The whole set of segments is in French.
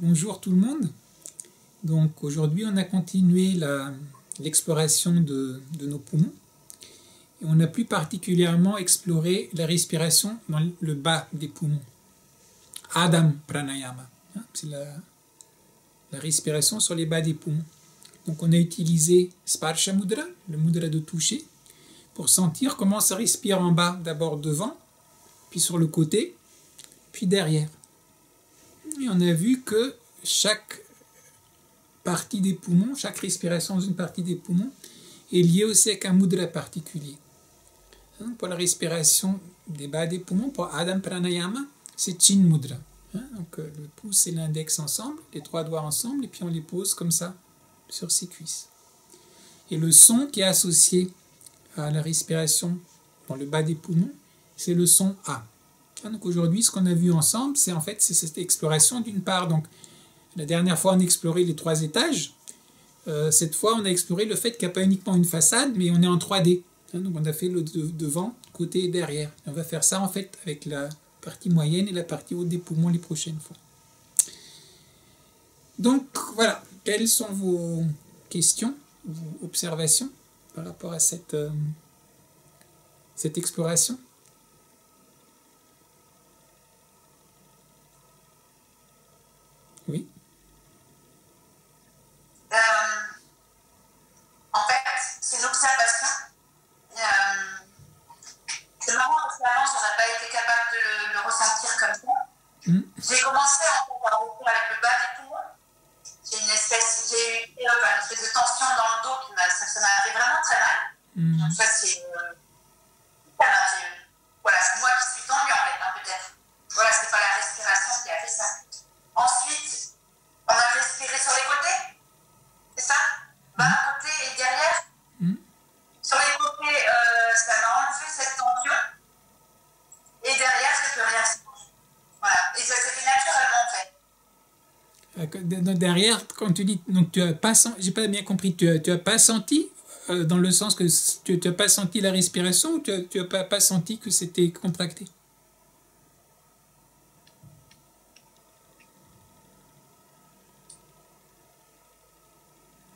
Bonjour tout le monde. Donc aujourd'hui on a continué l'exploration de nos poumons et on a plus particulièrement exploré la respiration dans le bas des poumons. Adam Pranayama, c'est la respiration sur les bas des poumons. Donc on a utilisé Sparsha Mudra, le mudra de toucher, pour sentir comment ça respire en bas, d'abord devant, puis sur le côté, puis derrière. Et on a vu que chaque partie des poumons, chaque respiration dans une partie des poumons est liée aussi avec un mudra particulier. Pour la respiration des bas des poumons, pour Adam Pranayama, c'est Chin Mudra. Donc le pouce et l'index ensemble, les trois doigts ensemble, et puis on les pose comme ça sur ses cuisses. Et le son qui est associé à la respiration dans le bas des poumons, c'est le son A. Donc aujourd'hui, ce qu'on a vu ensemble, c'est cette exploration d'une part. Donc la dernière fois, on a exploré les 3 étages. Cette fois, on a exploré le fait qu'il n'y a pas uniquement une façade, mais on est en 3D. Donc on a fait le devant, côté et derrière. Et on va faire ça en fait avec la partie moyenne et la partie haute des poumons les prochaines fois. Donc voilà, quelles sont vos questions, vos observations par rapport à cette exploration? Oui. En fait, c'est une observation. C'est marrant parce qu'avant, je n'aurais pas été capable de le ressentir comme ça. J'ai commencé en fait à respirer avec le bas des poumons. J'ai eu une espèce de tension dans le dos qui ça m'a fait vraiment très mal. Donc ça, voilà, c'est moi qui suis tendue en fait, peut-être. Voilà, c'est pas la respiration qui a fait ça. Ensuite, on a respiré sur les côtés, c'est ça? Bas, côté et derrière. Sur les côtés, ça m'a enlevé cette tension. Et derrière, je ne peux rien sentir. Voilà. Et ça s'est fait naturellement, en fait. Derrière, quand tu dis, donc tu as pas senti, j'ai pas bien compris, tu as pas senti, dans le sens que tu n'as pas senti la respiration, ou tu as pas senti que c'était contracté?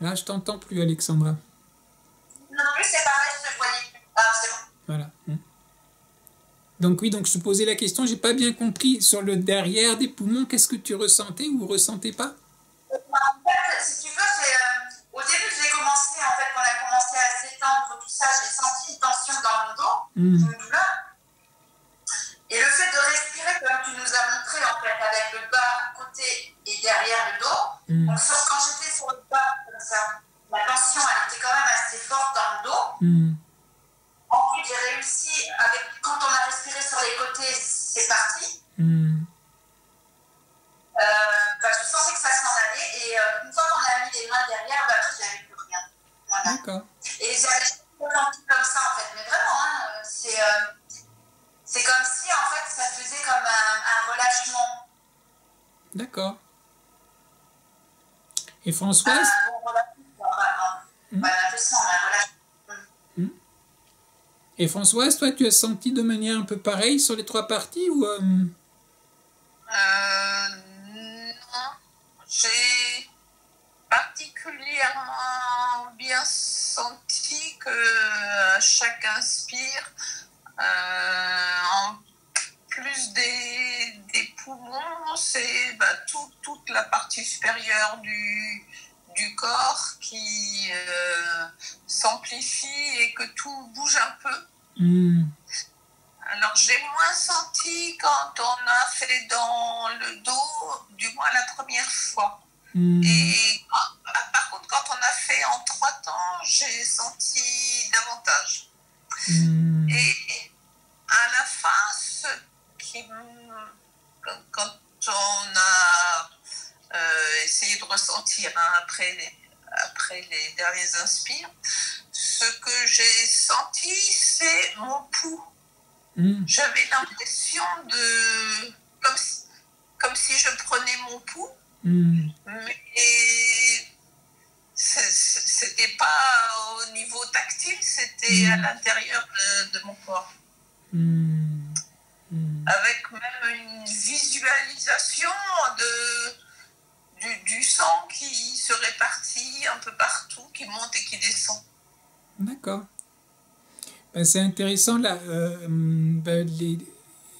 Là, je t'entends plus, Alexandra. Non plus, c'est pareil, je te voyais plus. Ah, c'est bon. Voilà. Donc oui, donc je te posais la question, j'ai pas bien compris, sur le derrière des poumons, qu'est-ce que tu ressentais ou ressentais pas? En fait, si tu veux, au début que j'ai commencé, en fait, quand on a commencé à s'étendre, tout ça, j'ai senti une tension dans le dos, une douleur. Et le fait de respirer, comme tu nous as montré, en fait, avec le bas, côté et derrière le dos, donc quand j'étais sur le bas, comme ça, la tension, elle était quand même assez forte dans le dos. Ensuite, j'ai réussi, quand on a respiré sur les côtés, c'est parti. Je sentais que ça s'en allait. Et une fois qu'on a mis les mains derrière, après, j'avais plus rien. Voilà. D'accord. Et j'avais ressenti comme ça, en fait. Mais vraiment, c'est comme si, en fait, ça faisait comme un relâchement. D'accord. Et Françoise? Voilà, je sens un relâchement. Et Françoise, toi, tu as senti de manière un peu pareille sur les 3 parties ou Non, j'ai particulièrement bien senti que à chaque inspire, en plus des poumons, c'est toute la partie supérieure du corps qui s'amplifie et que tout bouge un peu. Alors j'ai moins senti quand on a fait dans le dos, du moins la première fois. Et par contre, quand on a fait en 3 temps, j'ai senti davantage. Et à la fin, quand on a essayé de ressentir après les derniers inspires, ce que j'ai senti, c'est mon pouls. J'avais l'impression de comme si je prenais mon pouls, mais c'était pas au niveau tactile, c'était à l'intérieur de mon corps. Avec même une visualisation du sang qui se répartit un peu partout, qui monte et qui descend. D'accord. Ben, c'est intéressant là. Ben,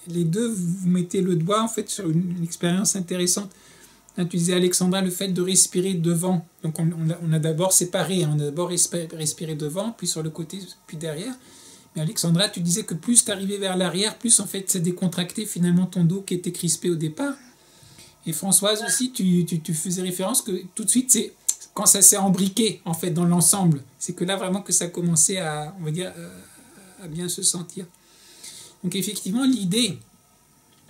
les deux, vous mettez le doigt en fait sur une expérience intéressante. Hein, tu disais, Alexandra, le fait de respirer devant. Donc on a d'abord séparé, hein, on a d'abord respiré devant, puis sur le côté, puis derrière. Mais Alexandra, tu disais que plus tu arrivais vers l'arrière, plus en fait c'est décontracté finalement ton dos qui était crispé au départ. Et Françoise aussi, tu faisais référence que tout de suite, c'est quand ça s'est embriqué en fait dans l'ensemble. C'est que là vraiment que ça commençait à, on va dire, à bien se sentir. Donc effectivement, l'idée,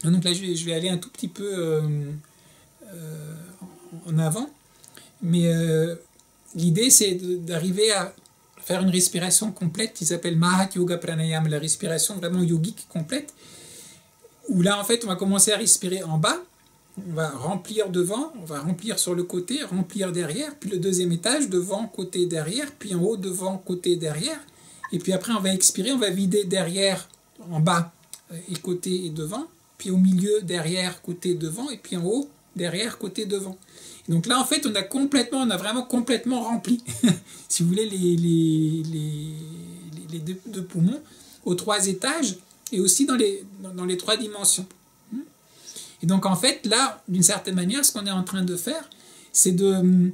donc là je vais aller un tout petit peu en avant, mais l'idée c'est d'arriver à faire une respiration complète qui s'appelle Mahat Yoga Pranayama, la respiration vraiment yogique complète, où là en fait on va commencer à respirer en bas, on va remplir devant, on va remplir sur le côté, remplir derrière, puis le deuxième étage, devant, côté, derrière, puis en haut, devant, côté, derrière, et puis après on va expirer, on va vider derrière, en bas, et côté et devant, puis au milieu, derrière, côté, devant, et puis en haut, derrière, côté, devant. Et donc là en fait on a vraiment complètement rempli, si vous voulez, les deux poumons, aux 3 étages, et aussi dans les 3 dimensions. Et donc en fait, là, d'une certaine manière, ce qu'on est en train de faire, c'est de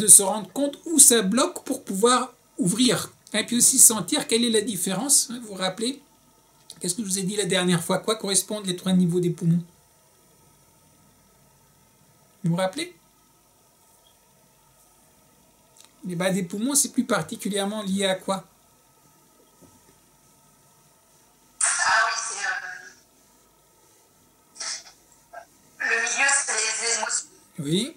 se rendre compte où ça bloque pour pouvoir ouvrir. Et puis aussi sentir quelle est la différence. Vous vous rappelez, qu'est-ce que je vous ai dit la dernière fois? Quoi correspondent les 3 niveaux des poumons? Vous vous rappelez? Les bas des poumons, c'est plus particulièrement lié à quoi? Oui.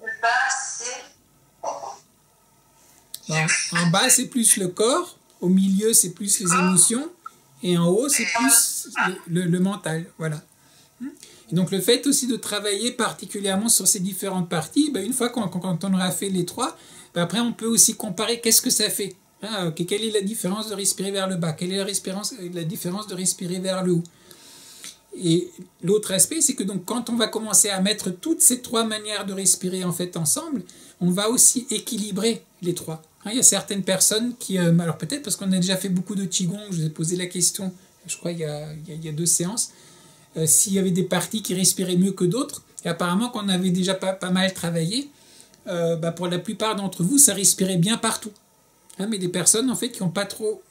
Le bas, c'est... En bas, c'est plus le corps. Au milieu, c'est plus les émotions. Et en haut, c'est plus le mental. Voilà. Et donc, le fait aussi de travailler particulièrement sur ces différentes parties, une fois quand on aura fait les 3, après, on peut aussi comparer qu'est-ce que ça fait. Quelle est la différence de respirer vers le bas? Quelle est la différence de respirer vers le haut? Et l'autre aspect, c'est que donc quand on va commencer à mettre toutes ces 3 manières de respirer en fait ensemble, on va aussi équilibrer les 3. Il y a certaines personnes qui, alors peut-être parce qu'on a déjà fait beaucoup de Qigong, je vous ai posé la question, je crois il y a 2 séances, s'il y avait des parties qui respiraient mieux que d'autres, et apparemment qu'on avait déjà pas mal travaillé, pour la plupart d'entre vous, ça respirait bien partout. Mais des personnes en fait qui n'ont pas trop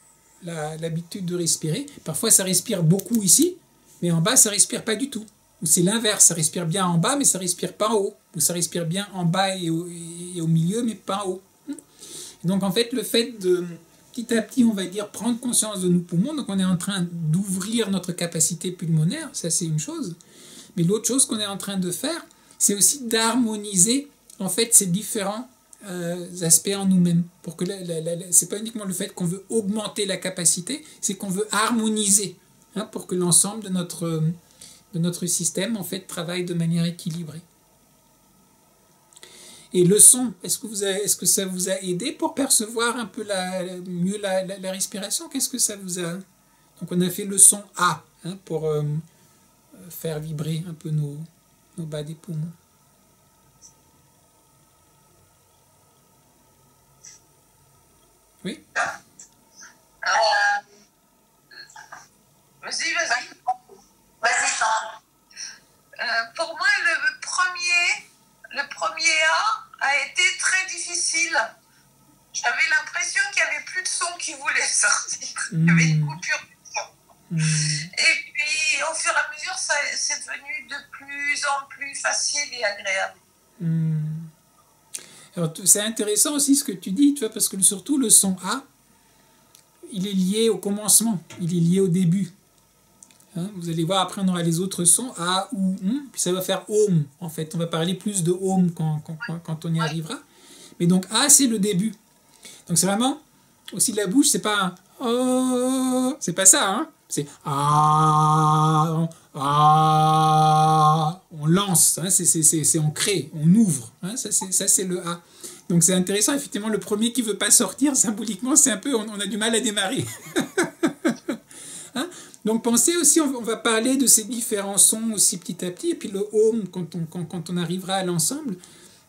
l'habitude de respirer, parfois ça respire beaucoup ici, mais en bas, ça ne respire pas du tout. Ou c'est l'inverse, ça respire bien en bas, mais ça ne respire pas en haut. Ou ça respire bien en bas et au milieu, mais pas en haut. Et donc, en fait, le fait de, petit à petit, on va dire, prendre conscience de nos poumons, donc on est en train d'ouvrir notre capacité pulmonaire, ça c'est une chose. Mais l'autre chose qu'on est en train de faire, c'est aussi d'harmoniser, en fait, ces différents aspects en nous-mêmes. Pour que c'est pas uniquement le fait qu'on veut augmenter la capacité, c'est qu'on veut harmoniser. Pour que l'ensemble de notre système en fait travaille de manière équilibrée. Et le son, est-ce que ça vous a aidé pour percevoir un peu mieux la respiration? Qu'est-ce que ça vous a... Donc on a fait le son A pour faire vibrer un peu nos bas des poumons. Oui. Vas-y. Vas-y, Sandra. Pour moi, le premier A été très difficile. J'avais l'impression qu'il n'y avait plus de son qui voulait sortir. Il y avait une coupure de son. Et puis, au fur et à mesure, c'est devenu de plus en plus facile et agréable. Alors, c'est intéressant aussi ce que tu dis, tu vois, parce que surtout le son A, il est lié au commencement, il est lié au début. Vous allez voir, après on aura les autres sons, A, ou, puis ça va faire Om, en fait. On va parler plus de Om quand on y arrivera. Mais donc A, c'est le début. Donc c'est vraiment, aussi de la bouche, c'est pas un Oh, c'est pas ça, hein. C'est Ah, on lance, c'est on crée, on ouvre. Ça c'est le A. Donc c'est intéressant, effectivement, le premier qui veut pas sortir, symboliquement, c'est un peu, on a du mal à démarrer. Donc pensez aussi, on va parler de ces différents sons aussi petit à petit, et puis le home quand on arrivera à l'ensemble.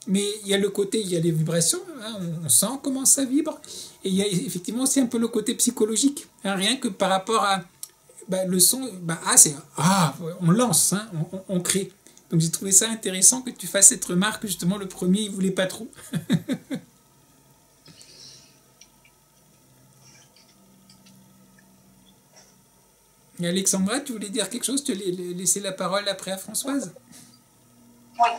Mais il y a le côté, il y a les vibrations, hein, on sent comment ça vibre, et il y a effectivement aussi un peu le côté psychologique, hein, rien que par rapport à le son, on lance, hein, on crée. Donc j'ai trouvé ça intéressant que tu fasses cette remarque, justement le premier il voulait pas trop. Et Alexandra, tu voulais dire quelque chose? Tu as laissé la parole après à Françoise. Oui. En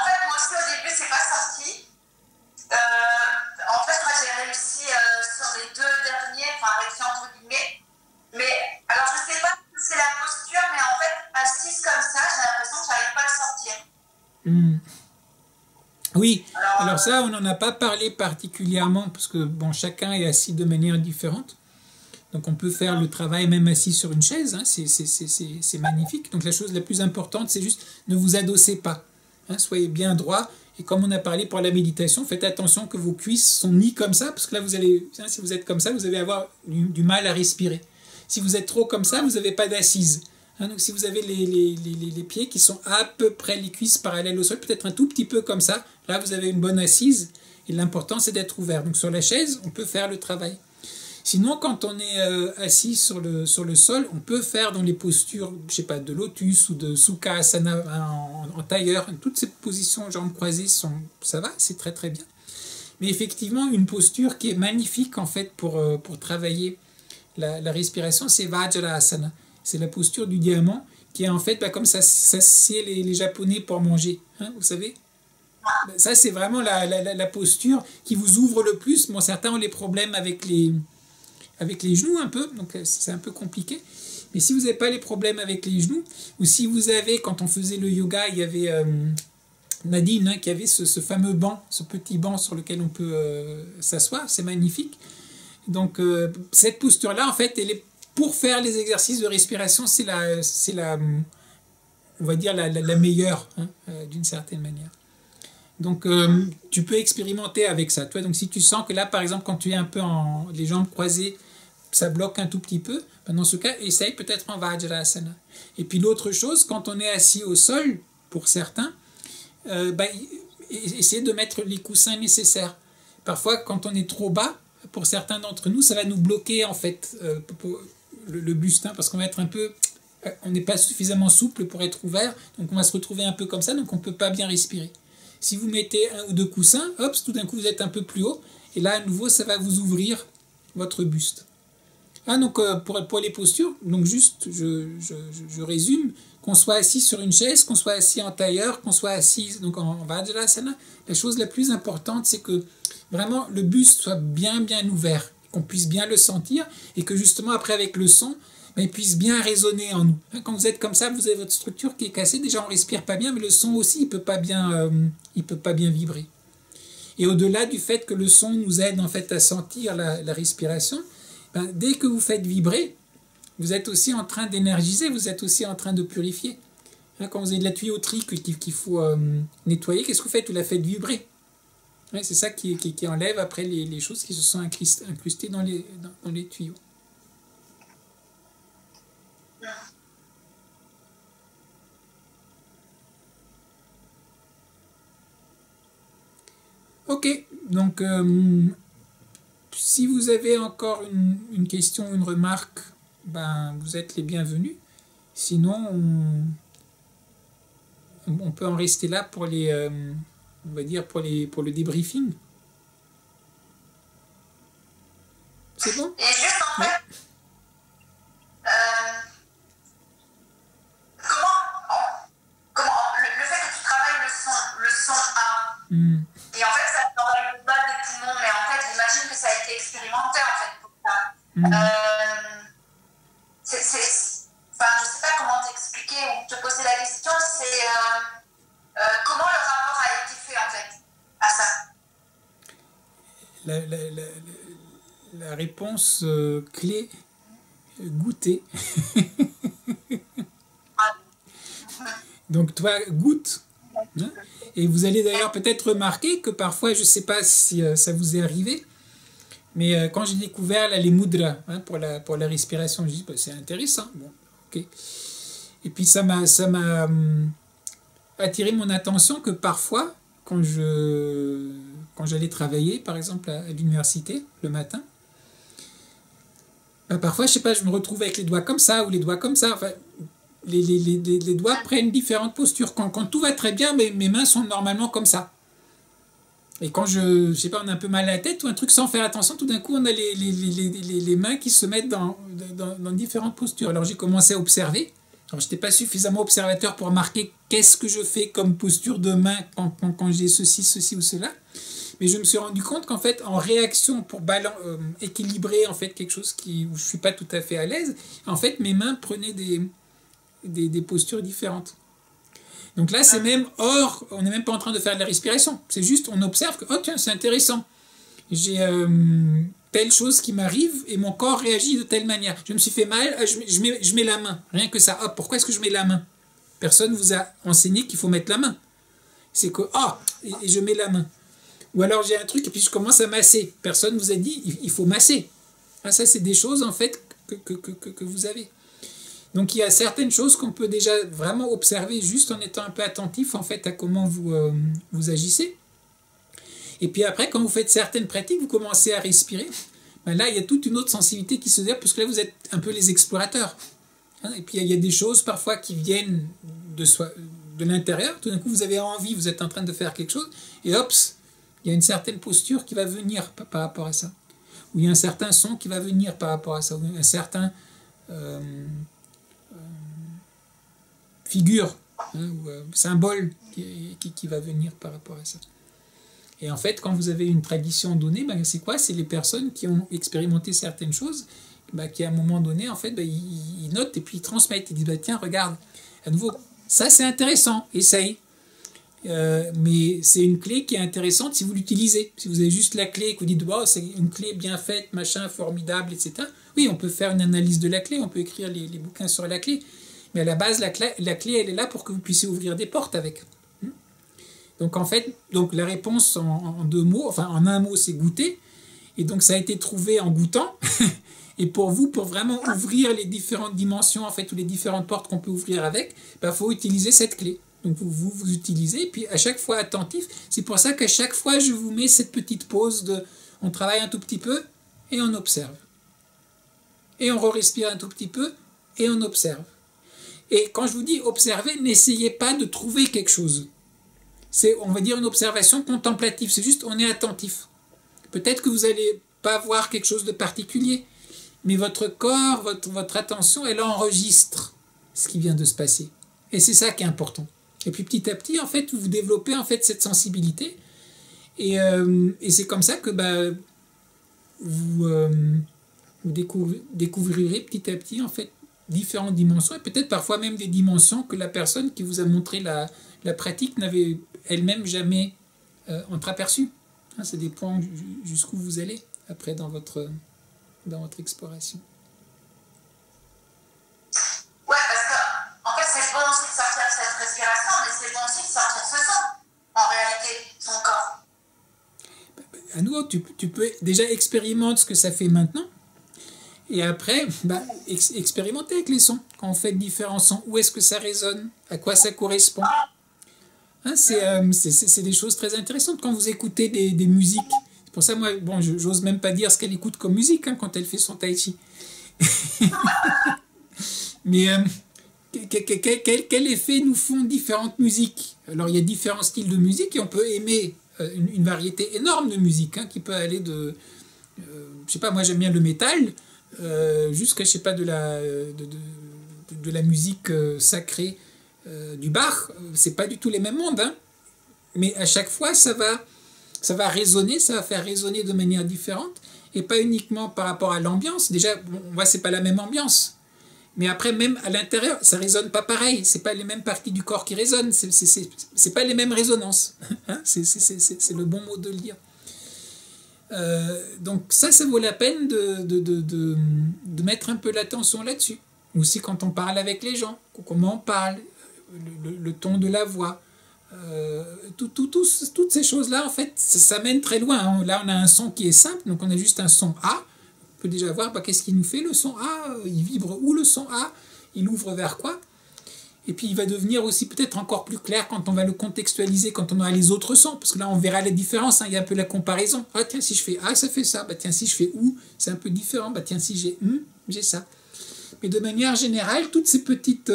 fait, moi aussi, au début, c'est pas sorti. En fait, moi, j'ai réussi sur les 2 derniers, enfin, réussi entre guillemets. Mais, alors, je sais pas si c'est la posture, mais en fait, assise comme ça, j'ai l'impression que j'arrive pas à le sortir. Oui, alors ça, on n'en a pas parlé particulièrement, parce que, bon, chacun est assis de manière différente. Donc on peut faire le travail même assis sur une chaise, hein, c'est magnifique. Donc la chose la plus importante, c'est juste ne vous adossez pas. Hein, soyez bien droit. Et comme on a parlé pour la méditation, faites attention que vos cuisses sont mis comme ça, parce que là, si vous êtes comme ça, vous allez avoir du mal à respirer. Si vous êtes trop comme ça, vous n'avez pas d'assise. Hein, donc si vous avez les pieds qui sont à peu près les cuisses parallèles au sol, peut-être un tout petit peu comme ça, là vous avez une bonne assise. Et l'important, c'est d'être ouvert. Donc sur la chaise, on peut faire le travail. Sinon, quand on est assis sur le sol, on peut faire dans les postures, je sais pas, de lotus ou de sukhasana en tailleur. Toutes ces positions jambes croisées, ça va, c'est très très bien. Mais effectivement, une posture qui est magnifique en fait pour travailler la respiration, c'est Vajrasana. C'est la posture du diamant qui est en fait comme ça sied les Japonais pour manger. Hein, vous savez? Ça, c'est vraiment la posture qui vous ouvre le plus. Bon, certains ont les problèmes avec les genoux un peu, donc c'est un peu compliqué. Mais si vous n'avez pas les problèmes avec les genoux, ou si vous avez, quand on faisait le yoga, il y avait Nadine qui avait ce fameux banc, ce petit banc sur lequel on peut s'asseoir, c'est magnifique. Donc cette posture-là, en fait, elle est pour faire les exercices de respiration, c'est la on va dire la meilleure, hein, d'une certaine manière. Donc, tu peux expérimenter avec ça. Toi, donc, si tu sens que là, par exemple, quand tu es un peu les jambes croisées, ça bloque un tout petit peu, dans ce cas, essaye peut-être en Vajrasana. Et puis, l'autre chose, quand on est assis au sol, pour certains, essayez de mettre les coussins nécessaires. Parfois, quand on est trop bas, pour certains d'entre nous, ça va nous bloquer, en fait, le buste, hein, parce qu'on va être un peu... On n'est pas suffisamment souple pour être ouvert, donc on va se retrouver un peu comme ça, donc on ne peut pas bien respirer. Si vous mettez 1 ou 2 coussins, hop, tout d'un coup vous êtes un peu plus haut, et là à nouveau ça va vous ouvrir votre buste. Ah, donc pour les postures, donc juste je résume, qu'on soit assis sur une chaise, qu'on soit assis en tailleur, qu'on soit assis donc en Vajrasana, la chose la plus importante c'est que vraiment le buste soit bien ouvert, qu'on puisse bien le sentir, et que justement après avec le son, il puisse bien résonner en nous. Quand vous êtes comme ça, vous avez votre structure qui est cassée. Déjà, on respire pas bien, mais le son aussi, il peut pas bien vibrer. Et au-delà du fait que le son nous aide en fait à sentir la respiration, dès que vous faites vibrer, vous êtes aussi en train d'énergiser, vous êtes aussi en train de purifier. Quand vous avez de la tuyauterie qu'il faut nettoyer, qu'est-ce que vous faites? Vous la faites vibrer. C'est ça qui enlève après les choses qui se sont incrustées dans les tuyaux. Ok, donc si vous avez encore une question, une remarque, vous êtes les bienvenus. Sinon, on peut en rester là pour on va dire pour le débriefing. C'est bon? Et juste en fait, comment le fait que tu travailles le son A. Et en fait, ça travaille le bas des poumons, mais en fait, j'imagine que ça a été expérimenté en fait pour ça. Je sais pas comment t'expliquer ou te poser la question, c'est comment le rapport a été fait en fait à ça. La réponse clé, goûter. Donc toi, goûte. Hein, et vous allez d'ailleurs peut-être remarquer que parfois, je ne sais pas si ça vous est arrivé, Mais quand j'ai découvert là, les mudras hein, pour la respiration, je dis bah, c'est intéressant. Bon, ok. Et puis ça m'a attiré mon attention que parfois, quand j'allais travailler, par exemple à l'université le matin, bah, parfois, je sais pas, je me retrouve avec les doigts comme ça ou les doigts comme ça. Enfin, les doigts prennent différentes postures. Quand tout va très bien, mes mains sont normalement comme ça. Et quand je sais pas, on a un peu mal à la tête ou un truc sans faire attention, tout d'un coup, on a les mains qui se mettent dans différentes postures. Alors j'ai commencé à observer. Alors je n'étais pas suffisamment observateur pour remarquer qu'est-ce que je fais comme posture de main quand j'ai ceci ou cela. Mais je me suis rendu compte qu'en fait, en réaction pour équilibrer en fait quelque chose où je ne suis pas tout à fait à l'aise, en fait, mes mains prenaient des postures différentes. Donc là, c'est même on n'est même pas en train de faire de la respiration. C'est juste, on observe que, oh tiens, c'est intéressant. J'ai telle chose qui m'arrive et mon corps réagit de telle manière. Je me suis fait mal, je mets la main. Rien que ça. Oh, pourquoi est-ce que je mets la main? Personne ne vous a enseigné qu'il faut mettre la main. C'est que, et je mets la main. Ou alors j'ai un truc et puis je commence à masser. Personne ne vous a dit il faut masser. Ah, ça, c'est des choses en fait que vous avez. Donc il y a certaines choses qu'on peut déjà vraiment observer juste en étant un peu attentif en fait à comment vous agissez. Et puis après, quand vous faites certaines pratiques, vous commencez à respirer. Ben là, il y a toute une autre sensibilité qui se développe parce que là, vous êtes un peu les explorateurs. Hein, et puis il y a des choses parfois qui viennent de l'intérieur. Tout d'un coup, vous avez envie, vous êtes en train de faire quelque chose et hop, il y a une certaine posture qui va venir par rapport à ça. Ou il y a un certain son qui va venir par rapport à ça. Ou un certain figure hein, ou symbole qui va venir par rapport à ça. Et en fait, quand vous avez une tradition donnée, ben, c'est quoi? C'est les personnes qui ont expérimenté certaines choses, ben, qui à un moment donné, en fait, ben, ils notent et puis ils transmettent. Ils disent, ben, tiens, regarde, à nouveau, ça c'est intéressant, essaye. Mais c'est une clé qui est intéressante si vous l'utilisez. Si vous avez juste la clé et que vous dites oh, c'est une clé bien faite, machin, formidable, etc. Oui, on peut faire une analyse de la clé, on peut écrire les bouquins sur la clé. Mais à la base, la clé, elle est là pour que vous puissiez ouvrir des portes avec. Donc en fait, la réponse en deux mots, enfin en un mot, c'est goûter. Et donc ça a été trouvé en goûtant. Et pour vous, pour vraiment ouvrir les différentes dimensions, en fait, ou les différentes portes qu'on peut ouvrir avec, il faut utiliser cette clé. Donc vous utilisez, et puis à chaque fois attentif. C'est pour ça qu'à chaque fois, je vous mets cette petite pause on travaille un tout petit peu, et on observe. Et on respire un tout petit peu, et on observe. Et quand je vous dis observer, n'essayez pas de trouver quelque chose. C'est, on va dire, une observation contemplative. C'est juste, on est attentif. Peut-être que vous n'allez pas voir quelque chose de particulier, mais votre corps, votre attention, elle enregistre ce qui vient de se passer. Et c'est ça qui est important. Et puis petit à petit, en fait, vous développez en fait cette sensibilité. Et c'est comme ça que vous découvrirez petit à petit en fait différentes dimensions et peut-être parfois même des dimensions que la personne qui vous a montré la pratique n'avait elle-même jamais entreaperçues. Hein, ça dépend jusqu'où vous allez après dans votre exploration. Ouais, parce que en fait c'est bon aussi de sortir cette respiration, mais c'est bon aussi de sortir ce son, en réalité, son corps. À nouveau, tu peux déjà expérimenter ce que ça fait maintenant. Et après, expérimenter avec les sons. Quand on fait différents sons, où est-ce que ça résonne? À quoi ça correspond? Hein, c'est des choses très intéressantes. Quand vous écoutez des musiques, c'est pour ça, moi, j'ose même pas dire ce qu'elle écoute comme musique hein, quand elle fait son tai chi. Mais quel effet nous font différentes musiques? Alors, il y a différents styles de musique et on peut aimer une variété énorme de musique hein, qui peut aller de... je sais pas, moi j'aime bien le métal, jusqu'à, je sais pas, de la musique sacrée du Bach. C'est pas du tout les mêmes mondes, hein. Mais à chaque fois, ça va résonner, ça va faire résonner de manière différente, et pas uniquement par rapport à l'ambiance. Déjà, c'est pas la même ambiance. Mais après, même à l'intérieur, ça résonne pas pareil. C'est pas les mêmes parties du corps qui résonnent. C'est pas les mêmes résonances. Hein, c'est le bon mot de le dire. Donc ça vaut la peine de mettre un peu l'attention là-dessus. Aussi quand on parle avec les gens, comment on parle, le ton de la voix, Toutes ces choses-là, en fait, ça mène très loin. Hein. Là, on a un son qui est simple, donc on a juste un son A. On peut déjà voir qu'est-ce qu'il nous fait, le son A. Il vibre où, le son A? Il ouvre vers quoi? Et puis, il va devenir aussi peut-être encore plus clair quand on va le contextualiser, quand on aura les autres sons. Parce que là, on verra la différence. Hein. Il y a un peu la comparaison. Ah, tiens, si je fais A, ça fait ça. Bah, tiens, si je fais OU, c'est un peu différent. Bah, tiens, si j'ai j'ai ça. Mais de manière générale, toutes ces petites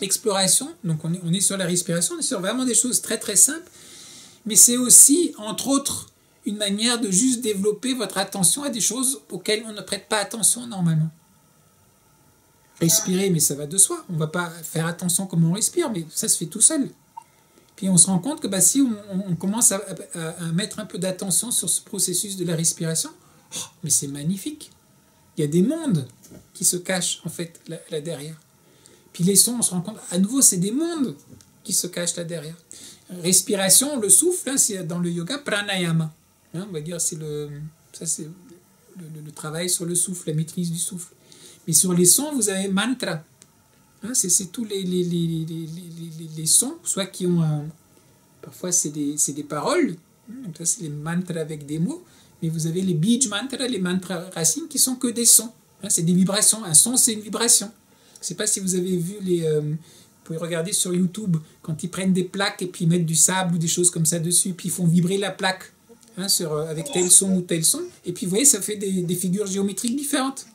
explorations, donc on est sur la respiration, on est sur vraiment des choses très très simples, mais c'est aussi, entre autres, une manière de juste développer votre attention à des choses auxquelles on ne prête pas attention normalement. Respirer, mais ça va de soi. On ne va pas faire attention comment on respire, mais ça se fait tout seul. Puis on se rend compte que si on commence à mettre un peu d'attention sur ce processus de la respiration, mais c'est magnifique. Il y a des mondes qui se cachent en fait là derrière. Puis les sons, on se rend compte, à nouveau, c'est des mondes qui se cachent là derrière. Respiration, le souffle, hein, c'est dans le yoga, pranayama. Hein, on va dire, c'est le travail sur le souffle, la maîtrise du souffle. Mais sur les sons, vous avez mantra. Hein, c'est tous les sons, soit qui ont parfois c'est des paroles, donc ça c'est les mantras avec des mots, mais vous avez les bij mantras, les mantras racines qui sont que des sons. Hein, c'est des vibrations. Un son, c'est une vibration. Je ne sais pas si vous avez vu vous pouvez regarder sur YouTube quand ils prennent des plaques et puis ils mettent du sable ou des choses comme ça dessus, puis ils font vibrer la plaque hein, avec tel son ou tel son, et puis vous voyez, ça fait des figures géométriques différentes.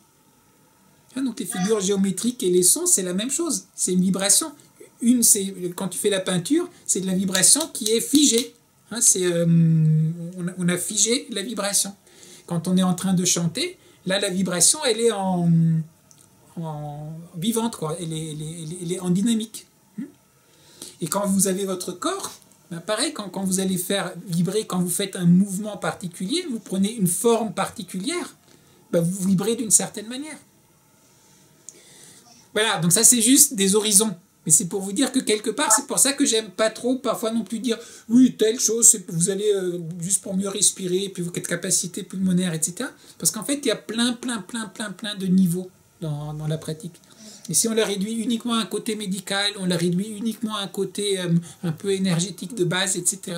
Hein, donc les figures géométriques et les sons, c'est la même chose, c'est une vibration. Une, c'est quand tu fais la peinture, c'est de la vibration qui est figée. Hein, on a figé la vibration. Quand on est en train de chanter, là la vibration, elle est en vivante, quoi. Elle est en dynamique. Et quand vous avez votre corps, ben pareil, quand vous allez faire vibrer, quand vous faites un mouvement particulier, vous prenez une forme particulière, ben vous vibrez d'une certaine manière. Voilà, donc ça c'est juste des horizons. Mais c'est pour vous dire que quelque part, c'est pour ça que j'aime pas trop parfois non plus dire oui, telle chose, vous allez juste pour mieux respirer, puis votre capacité pulmonaire, etc. Parce qu'en fait, il y a plein de niveaux dans la pratique. Et si on la réduit uniquement à un côté médical, on la réduit uniquement à un côté un peu énergétique de base, etc.,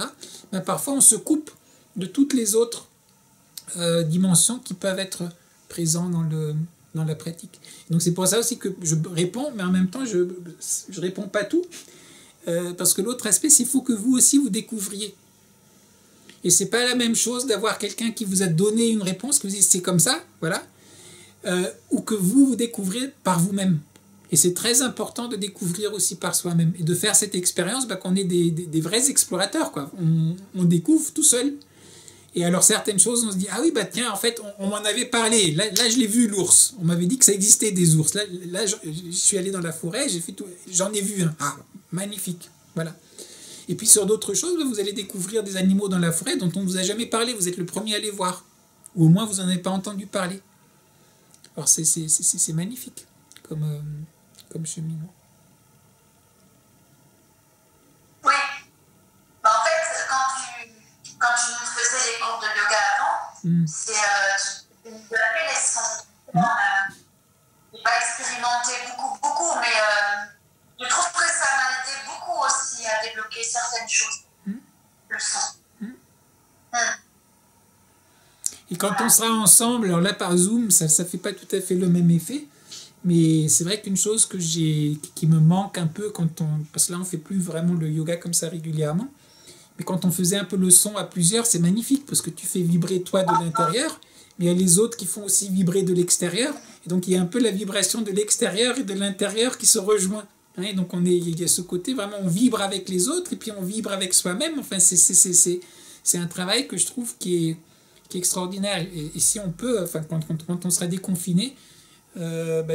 ben parfois on se coupe de toutes les autres dimensions qui peuvent être présentes dans la pratique. Donc c'est pour ça aussi que je réponds, mais en même temps je réponds pas tout, parce que l'autre aspect, c'est qu'il faut que vous aussi vous découvriez. Et c'est pas la même chose d'avoir quelqu'un qui vous a donné une réponse, que vous dites c'est comme ça, voilà, ou que vous découvrez par vous-même. Et c'est très important de découvrir aussi par soi-même et de faire cette expérience qu'on est des vrais explorateurs, quoi. On découvre tout seul. Et alors certaines choses, on se dit ah oui tiens, en fait on m'en avait parlé. Là je l'ai vu, l'ours. On m'avait dit que ça existait des ours. Là je suis allé dans la forêt, j'en ai vu un. Ah magnifique, voilà. Et puis sur d'autres choses, vous allez découvrir des animaux dans la forêt dont on ne vous a jamais parlé. Vous êtes le premier à les voir, ou au moins vous n'en avez pas entendu parler. Alors c'est magnifique comme cheminement. Oui. Bah, en fait, quand tu nous faisais les cours de yoga avant, tu nous avais les sons. Je n'ai pas expérimenté beaucoup, mais je trouve que ça m'a aidé beaucoup aussi à débloquer certaines choses. Le son. Et quand on sera ensemble, alors là par Zoom, ça ne fait pas tout à fait le même effet, mais c'est vrai qu'une chose qui me manque un peu, parce que là on ne fait plus vraiment le yoga comme ça régulièrement, mais quand on faisait un peu le son à plusieurs, c'est magnifique, parce que tu fais vibrer toi de l'intérieur, mais il y a les autres qui font aussi vibrer de l'extérieur, et donc il y a un peu la vibration de l'extérieur et de l'intérieur qui se rejoint. Hein, donc il y a ce côté, vraiment on vibre avec les autres, et puis on vibre avec soi-même, enfin c'est un travail que je trouve qui est extraordinaire. Et si on peut, enfin, quand on sera déconfiné,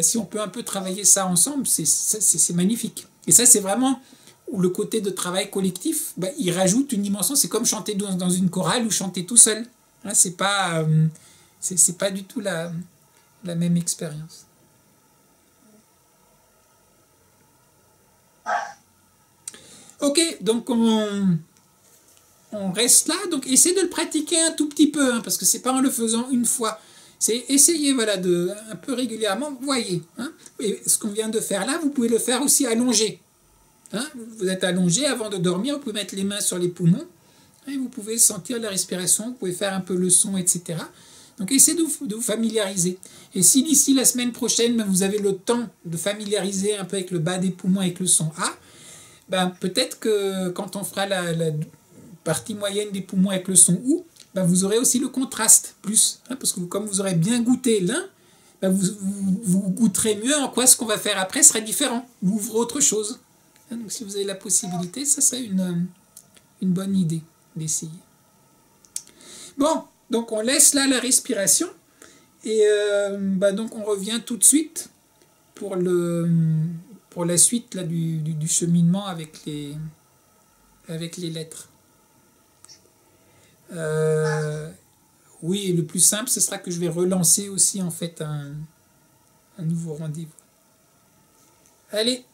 si on peut un peu travailler ça ensemble, c'est magnifique. Et ça, c'est vraiment où le côté de travail collectif, il rajoute une dimension. C'est comme chanter dans une chorale ou chanter tout seul. Hein, c'est pas du tout la même expérience. Ok, donc on reste là, donc essayez de le pratiquer un tout petit peu, hein, parce que c'est pas en le faisant une fois. C'est essayer un peu régulièrement, voyez. Hein, et ce qu'on vient de faire là, vous pouvez le faire aussi allongé. Hein, vous êtes allongé avant de dormir, vous pouvez mettre les mains sur les poumons et vous pouvez sentir la respiration, vous pouvez faire un peu le son, etc. Donc essayez de vous familiariser. Et si d'ici la semaine prochaine, vous avez le temps de familiariser un peu avec le bas des poumons, avec le son A, peut-être que quand on fera la partie moyenne des poumons avec le son OU, vous aurez aussi le contraste plus. Hein, parce que comme vous aurez bien goûté l'un, vous goûterez mieux en quoi ce qu'on va faire après sera différent. Vous ouvrez autre chose. Hein, donc si vous avez la possibilité, ça serait une bonne idée d'essayer. Bon, donc on laisse là la respiration. Et donc on revient tout de suite pour la suite là, du cheminement avec les lettres. Oui, le plus simple, ce sera que je vais relancer aussi en fait un nouveau rendez-vous. Allez